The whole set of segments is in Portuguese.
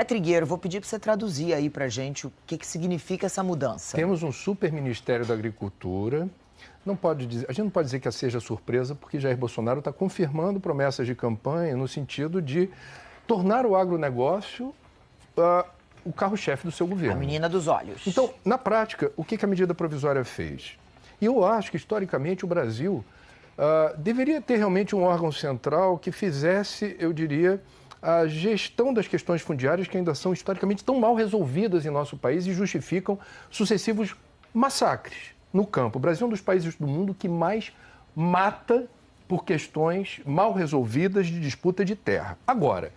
Trigueiro, vou pedir para você traduzir aí para a gente o que significa essa mudança. Temos um super Ministério da Agricultura. A gente não pode dizer que seja surpresa, porque Jair Bolsonaro está confirmando promessas de campanha no sentido de tornar o agronegócio o carro-chefe do seu governo. A menina dos olhos. Então, na prática, o que a medida provisória fez? E eu acho que, historicamente, o Brasil deveria ter realmente um órgão central que fizesse, eu diria, a gestão das questões fundiárias que ainda são historicamente tão mal resolvidas em nosso país e justificam sucessivos massacres no campo. O Brasil é um dos países do mundo que mais mata por questões mal resolvidas de disputa de terra. Agora,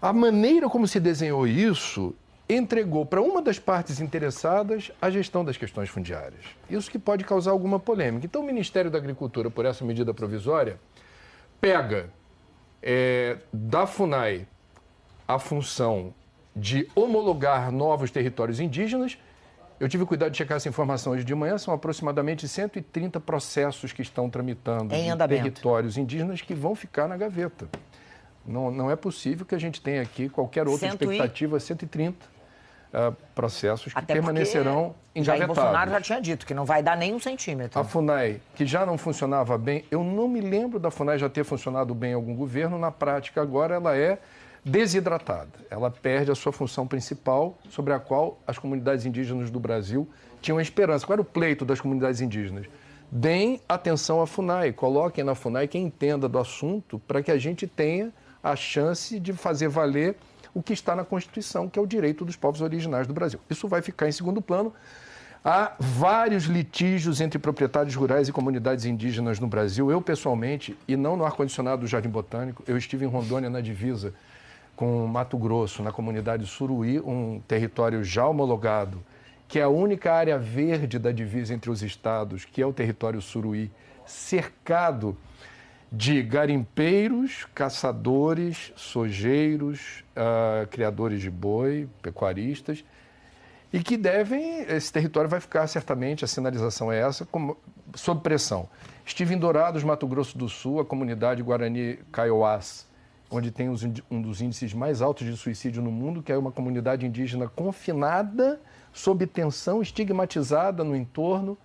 a maneira como se desenhou isso entregou para uma das partes interessadas a gestão das questões fundiárias. Isso que pode causar alguma polêmica. Então, o Ministério da Agricultura, por essa medida provisória, pega da FUNAI a função de homologar novos territórios indígenas. Eu tive cuidado de checar essa informação hoje de manhã, são aproximadamente 130 processos que estão tramitando em de territórios indígenas que vão ficar na gaveta. Não é possível que a gente tenha aqui qualquer outra expectativa, 130 processos que permanecerão engavetados. Jair Bolsonaro já tinha dito que não vai dar nem 1 centímetro. A FUNAI, que já não funcionava bem, eu não me lembro da FUNAI já ter funcionado bem em algum governo, na prática agora ela é desidratada. Ela perde a sua função principal, sobre a qual as comunidades indígenas do Brasil tinham esperança. Qual era o pleito das comunidades indígenas? Deem atenção à FUNAI, coloquem na FUNAI quem entenda do assunto para que a gente tenha a chance de fazer valer o que está na Constituição, que é o direito dos povos originários do Brasil. Isso vai ficar em segundo plano. Há vários litígios entre proprietários rurais e comunidades indígenas no Brasil. Eu, pessoalmente, e não no ar-condicionado do Jardim Botânico, eu estive em Rondônia, na divisa com Mato Grosso, na comunidade Suruí, um território já homologado, que é a única área verde da divisa entre os estados, que é o território Suruí, cercado de garimpeiros, caçadores, sojeiros, criadores de boi, pecuaristas, e que esse território vai ficar certamente, a sinalização é essa, sob pressão. Estive em Dourados, Mato Grosso do Sul, a comunidade Guarani Kaiowás, onde tem um dos índices mais altos de suicídio no mundo, que é uma comunidade indígena confinada, sob tensão, estigmatizada no entorno.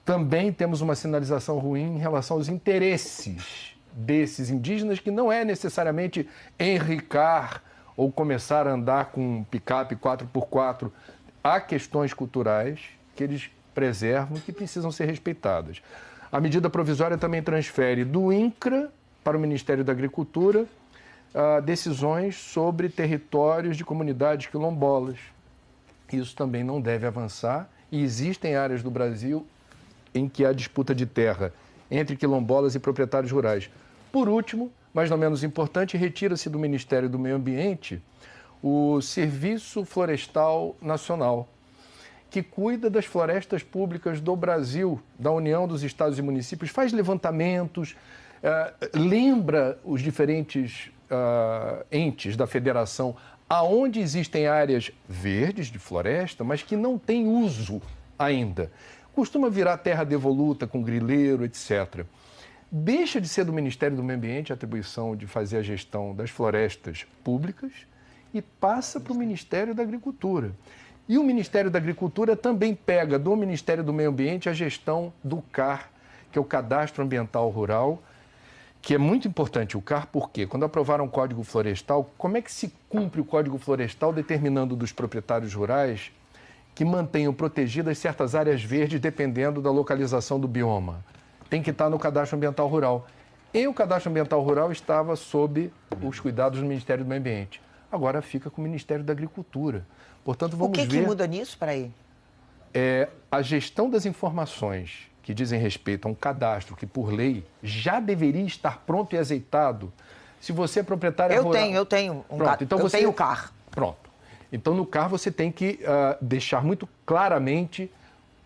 Também temos uma sinalização ruim em relação aos interesses desses indígenas, que não é necessariamente enricar ou começar a andar com um picape 4x4. Há questões culturais que eles preservam e que precisam ser respeitadas. A medida provisória também transfere do INCRA para o Ministério da Agricultura decisões sobre territórios de comunidades quilombolas. Isso também não deve avançar e existem áreas do Brasil em que há disputa de terra entre quilombolas e proprietários rurais. Por último, mas não menos importante, retira-se do Ministério do Meio Ambiente o Serviço Florestal Nacional, que cuida das florestas públicas do Brasil, da União dos Estados e Municípios, faz levantamentos, lembra os diferentes entes da federação aonde existem áreas verdes de floresta, mas que não têm uso ainda. Costuma virar terra devoluta com grileiro, etc. Deixa de ser do Ministério do Meio Ambiente a atribuição de fazer a gestão das florestas públicas e passa para o Ministério da Agricultura. E o Ministério da Agricultura também pega do Ministério do Meio Ambiente a gestão do CAR, que é o Cadastro Ambiental Rural, que é muito importante o CAR, porque quando aprovaram o Código Florestal, como é que se cumpre o Código Florestal determinando dos proprietários rurais que mantenham protegidas certas áreas verdes dependendo da localização do bioma? Tem que estar no Cadastro Ambiental Rural. E o Cadastro Ambiental Rural estava sob os cuidados do Ministério do Meio Ambiente. Agora fica com o Ministério da Agricultura. Portanto, vamos ver... O que muda nisso, peraí? A gestão das informações que dizem respeito a um cadastro que, por lei, já deveria estar pronto e azeitado. Se você é proprietário rural... Eu tenho o CAR. Pronto. Então, no CAR, você tem que deixar muito claramente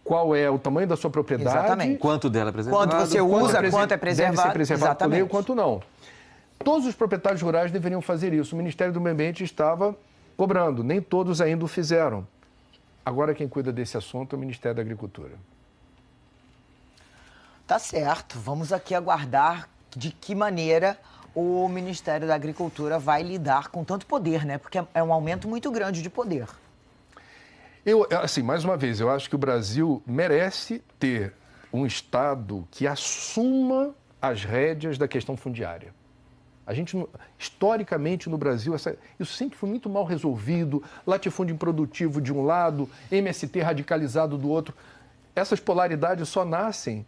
qual é o tamanho da sua propriedade. Exatamente. Quanto dela é preservado. Quanto você usa, quanto é preservado. Deve ser preservado por lei, Exatamente. o quanto não. Todos os proprietários rurais deveriam fazer isso. O Ministério do Meio Ambiente estava cobrando. Nem todos ainda o fizeram. Agora, quem cuida desse assunto é o Ministério da Agricultura. Tá certo. Vamos aqui aguardar de que maneira o Ministério da Agricultura vai lidar com tanto poder, né? Porque é um aumento muito grande de poder. Mais uma vez, eu acho que o Brasil merece ter um Estado que assuma as rédeas da questão fundiária. A gente, historicamente, no Brasil, isso sempre foi muito mal resolvido, latifúndio improdutivo de um lado, MST radicalizado do outro. Essas polaridades só nascem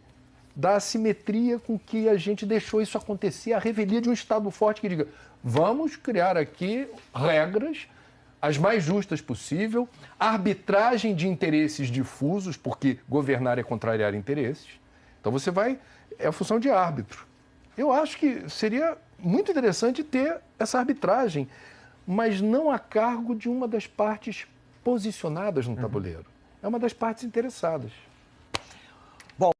da assimetria com que a gente deixou isso acontecer, a revelia de um Estado forte que diga, vamos criar aqui regras as mais justas possível, arbitragem de interesses difusos, porque governar é contrariar interesses. Então é a função de árbitro. Eu acho que seria muito interessante ter essa arbitragem, mas não a cargo de uma das partes posicionadas no tabuleiro. É uma das partes interessadas.